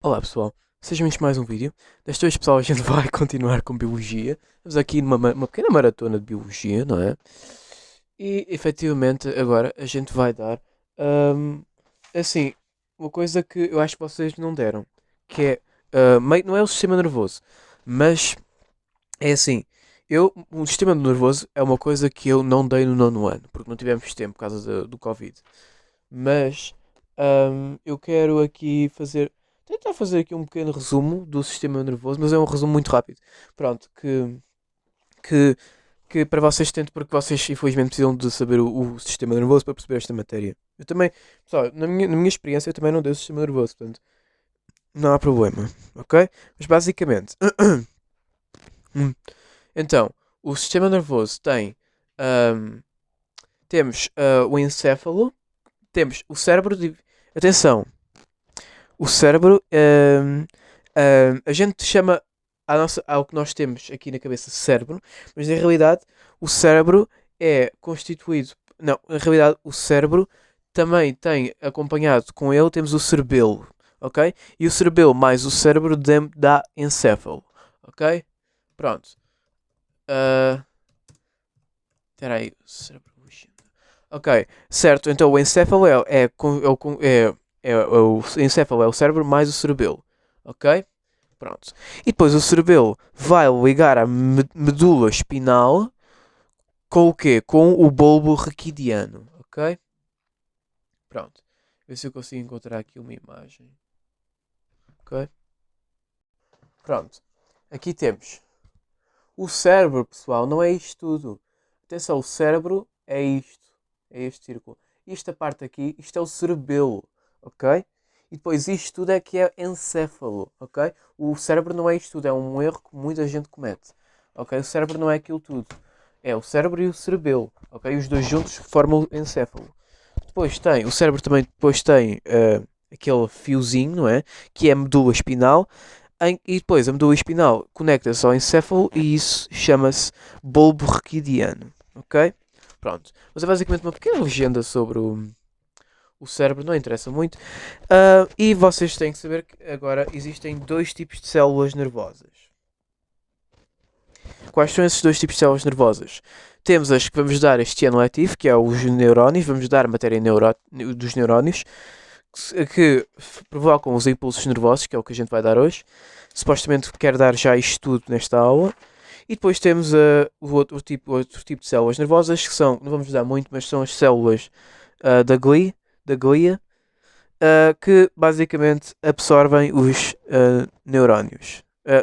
Olá pessoal, sejam bem-vindos a mais um vídeo. Desta vez, pessoal, a gente vai continuar com Biologia. Estamos aqui numa pequena maratona de Biologia, não é? E efetivamente agora a gente vai dar, hum, assim, uma coisa que eu acho que vocês não deram, que é, não é o sistema nervoso, mas é assim, o sistema nervoso é uma coisa que eu não dei no nono ano, porque não tivemos tempo por causa do Covid. Mas eu quero aqui tentar fazer aqui um pequeno resumo do sistema nervoso, mas é um resumo muito rápido. Pronto, que, que para vocês tento, porque vocês infelizmente precisam de saber o sistema nervoso para perceber esta matéria. Eu também, pessoal, na minha experiência eu também não dei o sistema nervoso, portanto, não há problema, ok? Mas basicamente, então, o sistema nervoso ahm, temos o encéfalo, temos o cérebro. Atenção, o cérebro, a gente chama ao que nós temos aqui na cabeça cérebro, mas na realidade o cérebro é constituído. Não, na realidade o cérebro também tem acompanhado com ele, temos o cerebelo, ok? E o cerebelo mais o cérebro dá encéfalo, ok? Pronto. Uh, Espera aí, o cérebro. Ok, certo. Então o encéfalo o encéfalo é o cérebro mais o cerebelo. Ok? Pronto. E depois o cerebelo vai ligar a medula espinal com o quê? Com o bulbo raquidiano. Ok? Pronto. Ver se eu consigo encontrar aqui uma imagem. Ok? Pronto. Aqui temos. O cérebro, pessoal, não é isto tudo. Atenção, o cérebro é isto. É este círculo. Esta parte aqui, isto é o cerebelo. Ok? E depois isto tudo é que é encéfalo. Ok? O cérebro não é isto tudo. É um erro que muita gente comete. Ok? O cérebro não é aquilo tudo. É o cérebro e o cerebelo. Ok? Os dois juntos formam o encéfalo. Depois tem, o cérebro também depois tem aquele fiozinho, não é? Que é a medula espinal. E depois a medula espinal conecta-se ao encéfalo e isso chama-se bulbo raquidiano. Ok? Pronto. Mas é basicamente uma pequena legenda sobre o cérebro, não interessa muito. E vocês têm que saber que agora existem dois tipos de células nervosas. Quais são esses dois tipos de células nervosas? Temos as que vamos dar este ano letivo, que é os neurónios, vamos dar a matéria dos neurónios, que provocam os impulsos nervosos, que é o que a gente vai dar hoje. Supostamente quero dar já isto tudo nesta aula. E depois temos outro tipo de células nervosas, que são, não vamos dar muito, mas são as células da glia, que basicamente absorvem os neurónios.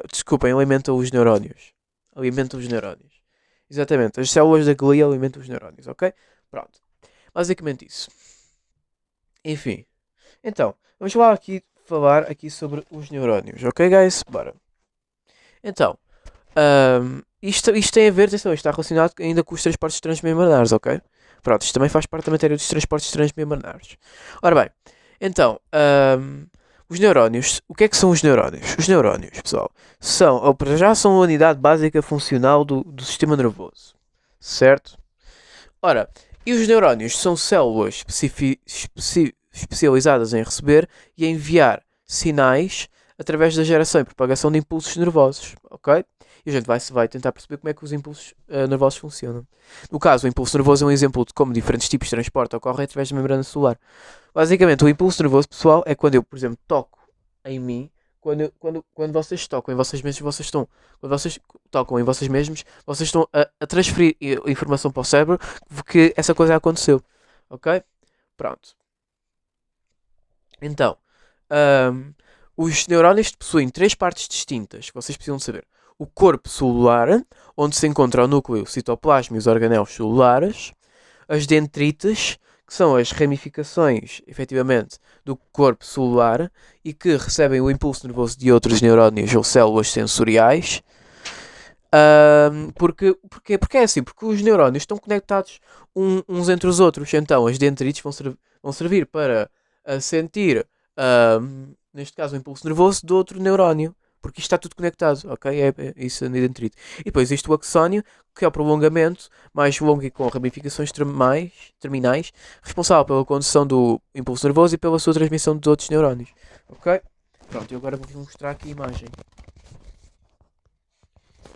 Desculpem, alimentam os neurónios. Alimentam os neurónios. Exatamente, as células da glia alimentam os neurónios, ok? Pronto. Basicamente isso. Enfim. Então, vamos falar aqui sobre os neurónios, ok, guys? Bora. Então, isto tem a ver, atenção, isto está relacionado ainda com os transportes transmembranários, ok? Pronto, isto também faz parte da matéria dos transportes transmembranários. Ora bem, então, os neurónios, o que é que são os neurónios? Os neurónios, pessoal, ou para já são a unidade básica funcional do sistema nervoso, certo? Ora, e os neurónios são células especializadas em receber e enviar sinais através da geração e propagação de impulsos nervosos, ok? E a gente vai tentar perceber como é que os impulsos nervosos funcionam. No caso, o impulso nervoso é um exemplo de como diferentes tipos de transporte ocorrem através da membrana celular. Basicamente, o impulso nervoso, pessoal, é quando eu, por exemplo, toco em mim. Quando vocês tocam em vocês mesmos, quando vocês tocam em vocês mesmos, vocês estão a transferir informação para o cérebro que essa coisa aconteceu. Ok? Pronto. Então, ahm, os neurónios possuem três partes distintas que vocês precisam saber. O corpo celular, onde se encontra o núcleo, o citoplasma e os organelos celulares. As dendritas, que são as ramificações, efetivamente, do corpo celular e que recebem o impulso nervoso de outros neurónios ou células sensoriais. Porque é assim, porque os neurónios estão conectados uns entre os outros. Então as dendritas vão servir para sentir, neste caso, o impulso nervoso do outro neurónio. Porque isto está tudo conectado, ok? É isso a dendrite. E depois existe o axónio, que é o prolongamento mais longo e com ramificações terminais, responsável pela condução do impulso nervoso e pela sua transmissão de outros neurónios. Ok? Pronto, e agora vou-vos mostrar aqui a imagem.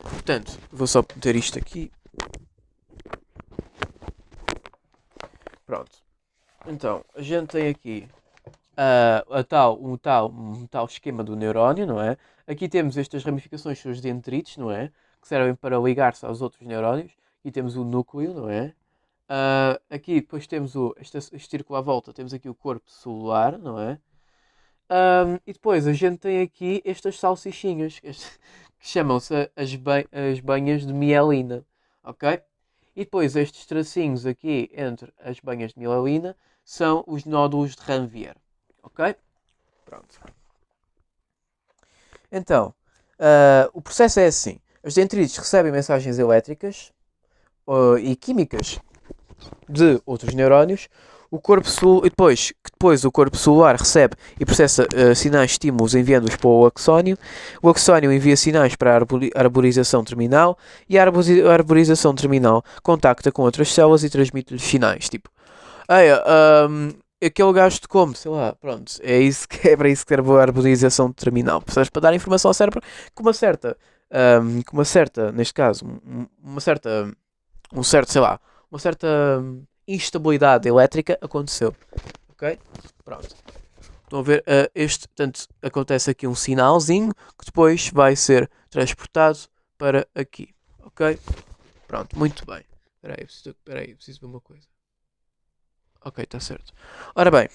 Portanto, vou só meter isto aqui. Pronto. Então, a gente tem aqui um tal esquema do neurónio, não é? Aqui temos estas ramificações, são os dendritos, não é? Que servem para ligar-se aos outros neurónios. Aqui temos o núcleo, não é? Aqui depois temos este círculo à volta, temos aqui o corpo celular, não é? E depois a gente tem aqui estas salsichinhas, que chamam-se as banhas de mielina, ok? E depois estes tracinhos aqui entre as banhas de mielina são os nódulos de Ranvier, ok? Pronto. Então, o processo é assim. Os dendritos recebem mensagens elétricas e químicas de outros neurónios. Depois o corpo celular recebe e processa sinais de estímulos enviando-os para o axónio. O axónio envia sinais para a arborização terminal e a arborização terminal contacta com outras células e transmite-lhes sinais. Tipo, aquele gajo te come, sei lá, pronto. É para isso que serve a arborização terminal. Precisas para dar informação ao cérebro com uma certa, neste caso, sei lá, uma certa instabilidade elétrica aconteceu. Ok? Pronto. Estão a ver? Portanto, acontece aqui um sinalzinho que depois vai ser transportado para aqui. Ok? Pronto, muito bem. Espera aí, preciso ver uma coisa. Ok, está certo. Ora bem.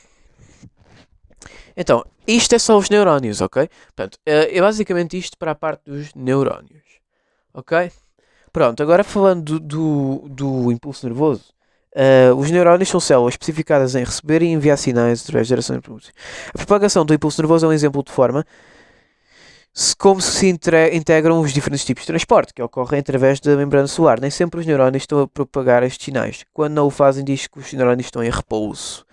Então, isto é só os neurónios, ok? Portanto, é basicamente isto para a parte dos neurónios. Ok? Pronto, agora falando do impulso nervoso, os neurónios são células especificadas em receber e enviar sinais através de geração de impulsos. A propagação do impulso nervoso é um exemplo de forma como se integram os diferentes tipos de transporte que ocorrem através da membrana celular. Nem sempre os neurónios estão a propagar estes sinais. Quando não o fazem, diz que os neurónios estão em repouso.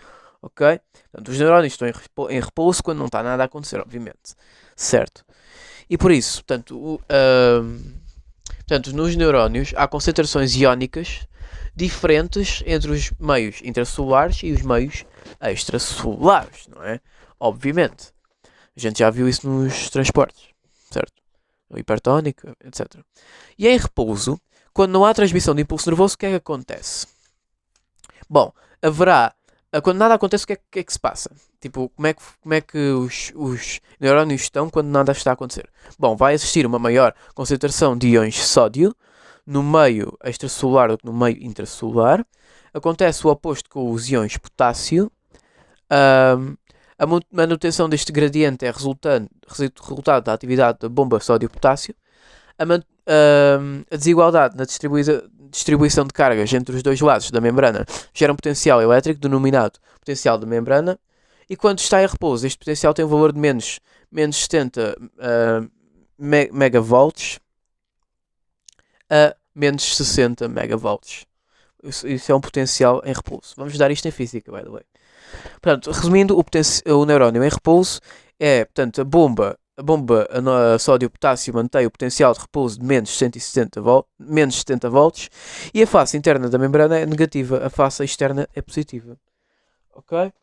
Ok? Portanto, os neurónios estão em repouso quando não está nada a acontecer, obviamente. Certo? E por isso, portanto, nos neurónios há concentrações iónicas diferentes entre os meios intracelulares e os meios extracelulares, não é? Obviamente. A gente já viu isso nos transportes, certo? O hipertónico, etc. E em repouso, quando não há transmissão de impulso nervoso, o que é que acontece? Bom, quando nada acontece, o que é que se passa? Tipo, como é que os neurónios estão quando nada está a acontecer? Bom, vai existir uma maior concentração de íons de sódio no meio extracelular do que no meio intracelular. Acontece o oposto com os íons de potássio. A manutenção deste gradiente é resultado da atividade da bomba sódio-potássio. A desigualdade na distribuição de cargas entre os dois lados da membrana gera um potencial elétrico denominado potencial de membrana, e quando está em repouso este potencial tem um valor de menos 70 megavolts a menos 60 megavolts. Isso é um potencial em repouso. Vamos dar isto em física, by the way. Portanto, resumindo, o neurónio em repouso é, portanto, a bomba a sódio-potássio mantém o potencial de repouso de menos 70 volts, e a face interna da membrana é negativa, a face externa é positiva. Ok?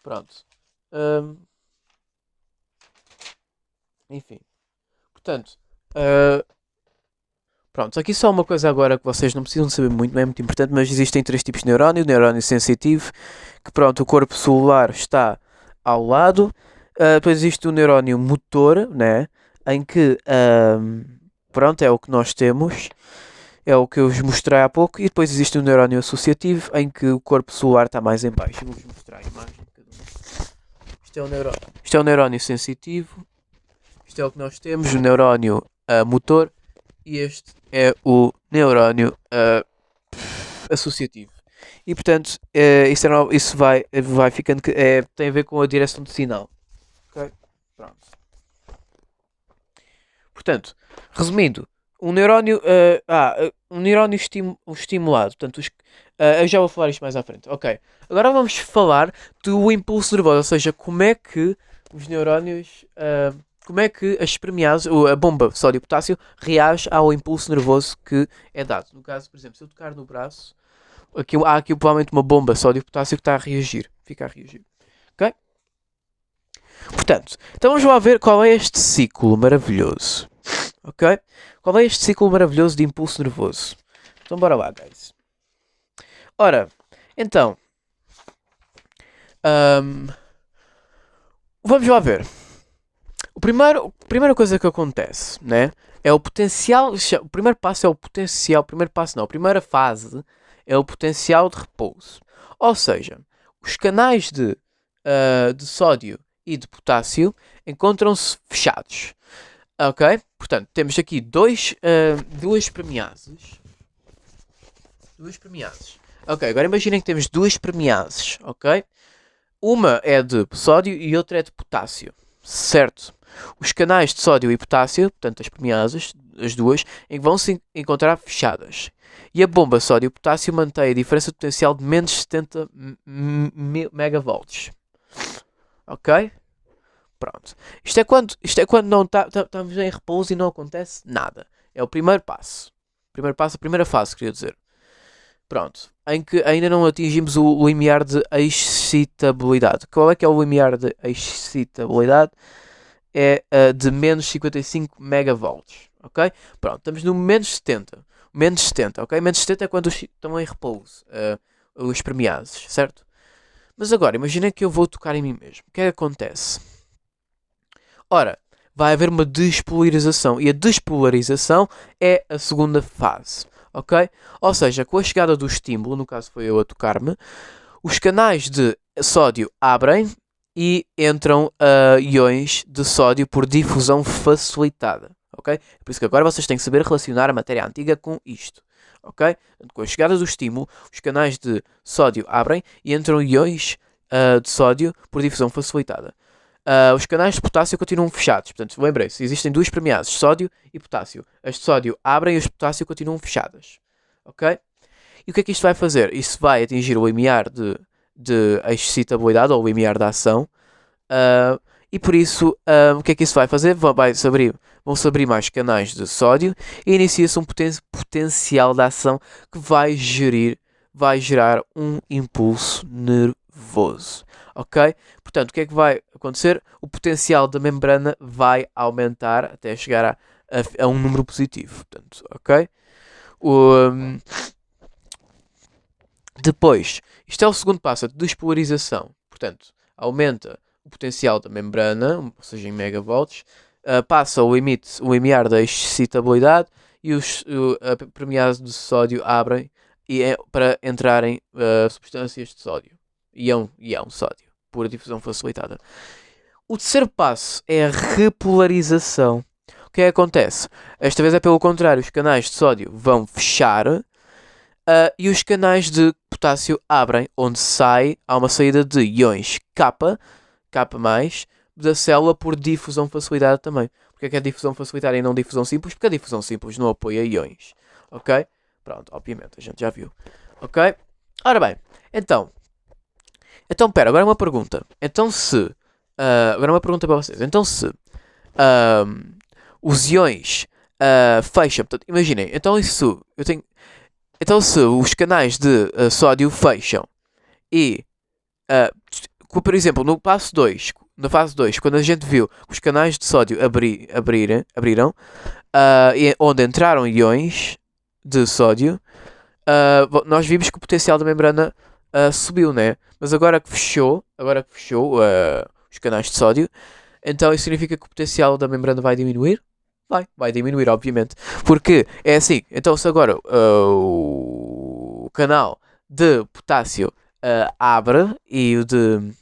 Pronto. Enfim. Portanto, pronto, aqui só uma coisa agora que vocês não precisam saber muito, não é muito importante, mas existem 3 tipos de neurónio. O neurónio sensitivo, que pronto, o corpo celular está ao lado. Depois existe o neurónio motor, né? Em que, pronto, é o que nós temos. É o que eu vos mostrei há pouco. E depois existe o neurónio associativo, em que o corpo celular está mais em baixo. Eu vou-vos mostrar a imagem de cada um. Isto é o neurónio sensitivo. Isto é o que nós temos, o neurónio motor. E este é o neurónio associativo. E portanto, isso vai ficando tem a ver com a direção de sinal. Ok? Pronto. Portanto, resumindo, um neurónio estimulado. Portanto, eu já vou falar isto mais à frente. Ok. Agora vamos falar do impulso nervoso, ou seja, como é que os neurónios, como é que as permeases, a bomba sódio-potássio reage ao impulso nervoso que é dado. No caso, por exemplo, se eu tocar no braço, há aqui provavelmente uma bomba sódio-potássio que está a reagir. Fica a reagir. Ok? Portanto, então vamos lá ver qual é este ciclo maravilhoso. Ok? Qual é este ciclo maravilhoso de impulso nervoso? Então bora lá, guys. Ora, então, ahm, vamos lá ver. A primeira coisa que acontece, né? É o potencial. O primeiro passo é o potencial. Primeiro passo não. A primeira fase é o potencial de repouso. Ou seja, os canais de sódio e de potássio encontram-se fechados. Ok? Portanto, temos aqui duas permeases. Duas permeases. Ok, agora imaginem que temos duas permeases. Ok? Uma é de sódio e outra é de potássio. Certo? Os canais de sódio e potássio, portanto as permeases, as duas, vão se encontrar fechadas. E a bomba sódio-potássio mantém a diferença de potencial de menos 70 megavolts. Ok? Pronto. Isto é quando não estamos em repouso e não acontece nada. É o primeiro passo. Primeiro passo, a primeira fase, queria dizer. Pronto. Em que ainda não atingimos o limiar de excitabilidade. Qual é que é o limiar de excitabilidade? É de menos 55 megavolts. Ok? Pronto, estamos no menos 70. Menos 70, ok? Menos 70 é quando estão em repouso. Os permeases, certo? Mas agora, imagina que eu vou tocar em mim mesmo. O que é que acontece? Ora, vai haver uma despolarização. E a despolarização é a segunda fase. Ok? Ou seja, com a chegada do estímulo, no caso foi eu a tocar-me, os canais de sódio abrem e entram íons de sódio por difusão facilitada. Ok? Por isso que agora vocês têm que saber relacionar a matéria antiga com isto. Ok? Com a chegada do estímulo, os canais de sódio abrem e entram íons de sódio por difusão facilitada. Os canais de potássio continuam fechados. Portanto, lembrem-se, existem duas permeases, sódio e potássio. As de sódio abrem e as de potássio continuam fechadas. Ok? E o que é que isto vai fazer? Isso vai atingir o limiar de excitabilidade ou o limiar da ação. E por isso, o que é que isso vai fazer? Vão-se abrir mais canais de sódio e inicia-se um potencial de ação que vai gerar um impulso nervoso. Ok? Portanto, o que é que vai acontecer? O potencial da membrana vai aumentar até chegar a um número positivo. Portanto, ok? Depois, isto é o segundo passo, a despolarização. Portanto, aumenta o potencial da membrana, ou seja, em megavolts, passa o limiar da excitabilidade e a permease de sódio abrem para entrarem substâncias de sódio. Ião sódio, por difusão facilitada. O terceiro passo é a repolarização. O que é que acontece? Esta vez é pelo contrário, os canais de sódio vão fechar e os canais de potássio abrem, onde há uma saída de íons K, K+, da célula por difusão facilitada também. Porque é que é difusão facilitada e não difusão simples? Porque a difusão simples não apoia íons. Ok? Pronto, obviamente, a gente já viu. Ok? Ora bem, então, pera, agora uma pergunta. Agora uma pergunta para vocês. Então se os íons fecham, portanto, imaginem, então se os canais de sódio fecham e, por exemplo, no passo 2, na fase 2, quando a gente viu os canais de sódio abriram, onde entraram íons de sódio, nós vimos que o potencial da membrana subiu, né? Mas agora que fechou os canais de sódio, então isso significa que o potencial da membrana vai diminuir? Vai diminuir, obviamente. Porque é assim, então se agora o canal de potássio abre e o de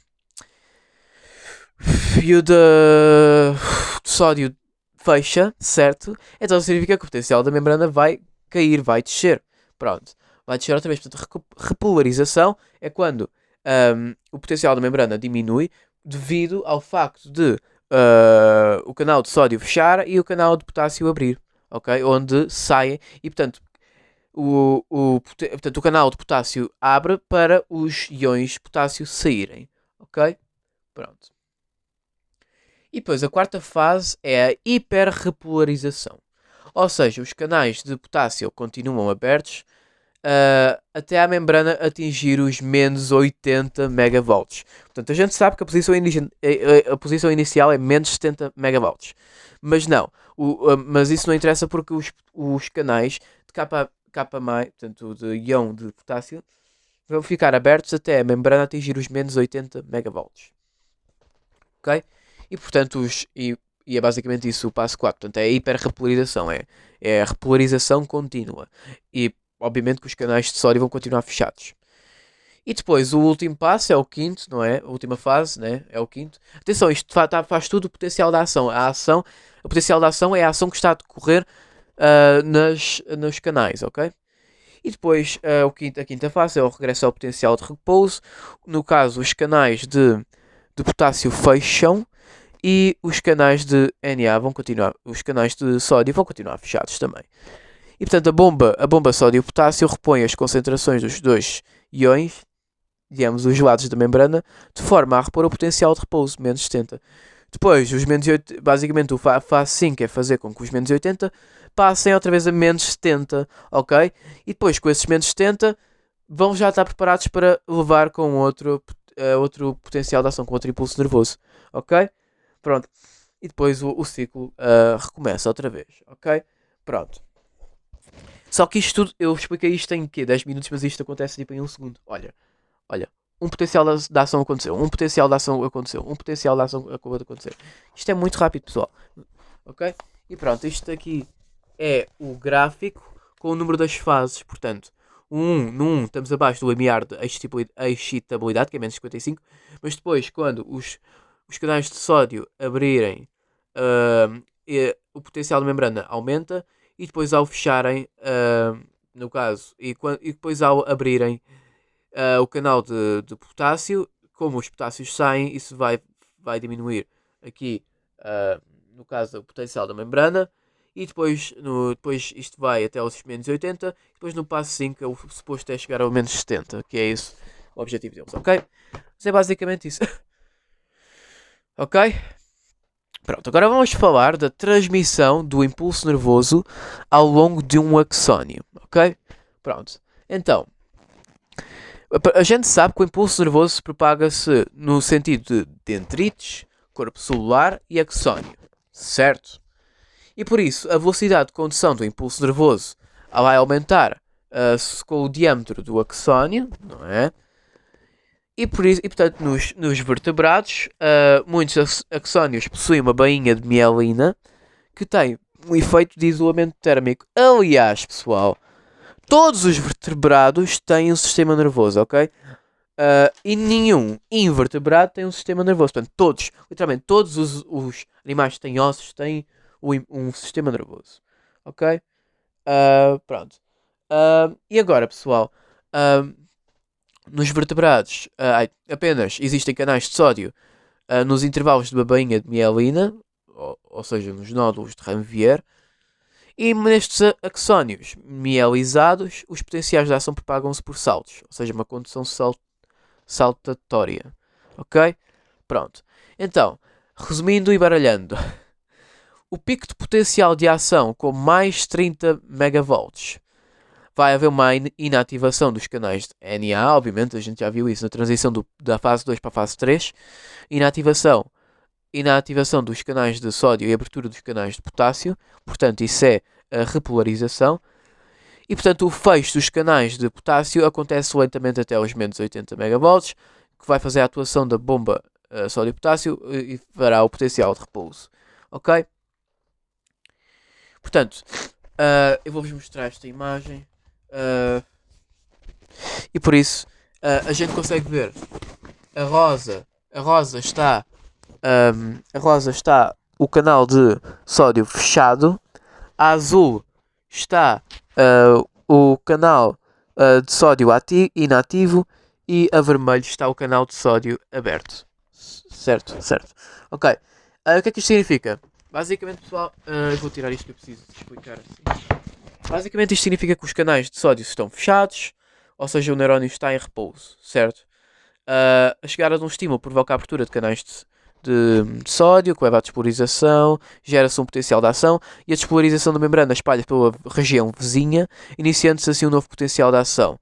sódio fecha, certo? Então significa que o potencial da membrana vai cair, vai descer. Pronto, vai descer outra vez. Portanto, repolarização é quando o potencial da membrana diminui devido ao facto de o canal de sódio fechar e o canal de potássio abrir, ok? Onde saem e portanto portanto o canal de potássio abre para os íons de potássio saírem, ok? Pronto. E depois a quarta fase é a hiperrepolarização, ou seja, os canais de potássio continuam abertos até a membrana atingir os menos 80 megavolts. Portanto, a gente sabe que a posição inicial é menos 70 megavolts. Mas não, mas isso não interessa porque os canais de K+, portanto, de íon de potássio, vão ficar abertos até a membrana atingir os menos 80 megavolts. Ok? E portanto, e é basicamente isso o passo 4. Portanto, é a hiperrepolarização. É a repolarização contínua. E obviamente que os canais de sódio vão continuar fechados. E depois o último passo é o quinto, não é? A última fase, né? É o quinto. Atenção, isto faz tudo o potencial da ação. O potencial da ação é a ação que está a decorrer nos canais, ok? E depois a quinta fase é o regresso ao potencial de repouso. No caso, os canais de potássio fecham e os canais de Na vão continuar, os canais de sódio vão continuar fechados também. E portanto a bomba sódio-potássio repõe as concentrações dos dois íons, digamos, os lados da membrana, de forma a repor o potencial de repouso, menos 70. Depois, os menos 80, basicamente a fase 5 é fazer com que os menos 80 passem outra vez a menos 70, ok? E depois, com esses menos 70, vão já estar preparados para levar com outro potencial de ação, com outro impulso nervoso, ok? Pronto. E depois o ciclo recomeça outra vez, ok? Pronto. Só que isto tudo, eu expliquei isto em quê? 10 minutos, mas isto acontece tipo em um segundo. Olha, um potencial de ação aconteceu, um potencial de ação aconteceu, um potencial de ação acabou de acontecer. Isto é muito rápido, pessoal. Ok? E pronto, isto aqui é o gráfico com o número das fases. Portanto, no 1 estamos abaixo do limiar de excitabilidade, que é menos 55. Mas depois, quando os canais de sódio abrirem, o potencial da membrana aumenta. E depois ao fecharem, no caso, e depois ao abrirem o canal de potássio, como os potássios saem, isso vai diminuir aqui, no caso, o potencial da membrana. E depois isto vai até aos menos 80. E depois no passo 5 o suposto é chegar ao menos 70, que é isso o objetivo deles, ok? Mas é basicamente isso. Ok? Pronto, agora vamos falar da transmissão do impulso nervoso ao longo de um axónio, ok? Pronto, então, a gente sabe que o impulso nervoso propaga-se no sentido de dendrites, corpo celular e axónio, certo? E por isso, a velocidade de condução do impulso nervoso vai aumentar com o diâmetro do axónio, não é? E portanto, nos vertebrados, muitos axónios possuem uma bainha de mielina que tem um efeito de isolamento térmico. Aliás, pessoal, todos os vertebrados têm um sistema nervoso, ok? E nenhum invertebrado tem um sistema nervoso. Portanto, literalmente todos os animais que têm ossos têm um sistema nervoso, ok? Pronto. E agora, pessoal, nos vertebrados apenas existem canais de sódio nos intervalos de bainha de mielina, ou seja, nos nódulos de Ranvier, e nestes axónios mielizados, os potenciais de ação propagam-se por saltos, ou seja, uma condução saltatória. Ok? Pronto. Então, resumindo e baralhando, o pico de potencial de ação com mais 30 megavolts vai haver uma inativação dos canais de Na, obviamente, a gente já viu isso na transição da fase 2 para a fase 3. Inativação dos canais de sódio e abertura dos canais de potássio, portanto, isso é a repolarização. E, portanto, o fecho dos canais de potássio acontece lentamente até aos menos 80 megavolts, que vai fazer a atuação da bomba sódio-potássio e fará o potencial de repouso. Ok? Portanto, eu vou-vos mostrar esta imagem. E por isso a gente consegue ver a rosa está o canal de sódio fechado, a azul está o canal de sódio inativo e a vermelho está o canal de sódio aberto. Certo. Ok. O que é que isto significa? Basicamente, pessoal, eu vou tirar isto que eu preciso de explicar assim. Basicamente isto significa que os canais de sódio estão fechados, ou seja, o neurónio está em repouso, certo? A chegada de um estímulo provoca a abertura de canais de sódio, que leva à despolarização, gera-se um potencial de ação, e a despolarização da membrana espalha pela região vizinha, iniciando-se assim um novo potencial de ação.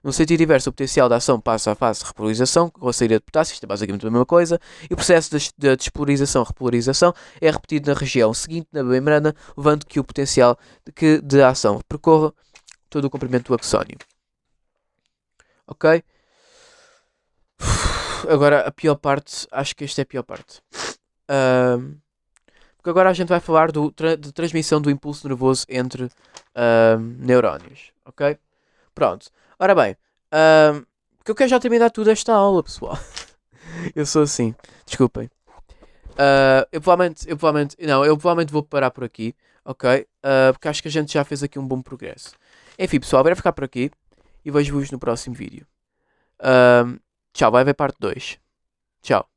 No sentido inverso, o potencial de ação passa à fase de repolarização, com a saída de potássio, isto é basicamente a mesma coisa, e o processo de despolarização-repolarização é repetido na região seguinte da membrana, levando que o potencial de ação percorra todo o comprimento do axónio. Ok? Agora, a pior parte, acho que esta é a pior parte. Porque agora a gente vai falar de transmissão do impulso nervoso entre neurónios. Ok? Pronto. Ora bem, porque eu quero já terminar tudo esta aula, pessoal. Eu sou assim. Desculpem. Eu provavelmente vou parar por aqui. Ok? Porque acho que a gente já fez aqui um bom progresso. Enfim, pessoal, vai ficar por aqui. E vejo-vos no próximo vídeo. Tchau, vai haver parte 2. Tchau.